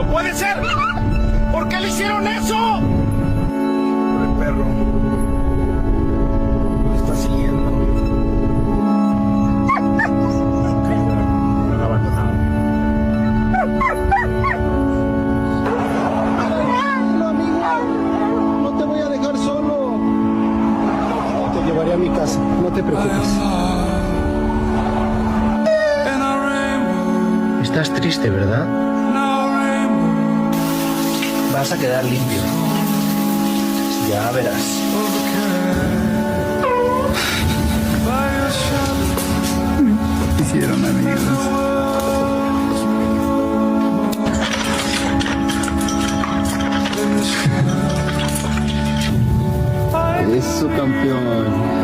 ¡No puede ser! ¿Por qué le hicieron eso? El perro me está siguiendo. Me han abandonado. No, amigo, no te voy a dejar solo. Te llevaré a mi casa, no te preocupes. Estás triste, ¿verdad? Vas a quedar limpio. Ya verás. Hicieron amigos. Eso, campeón.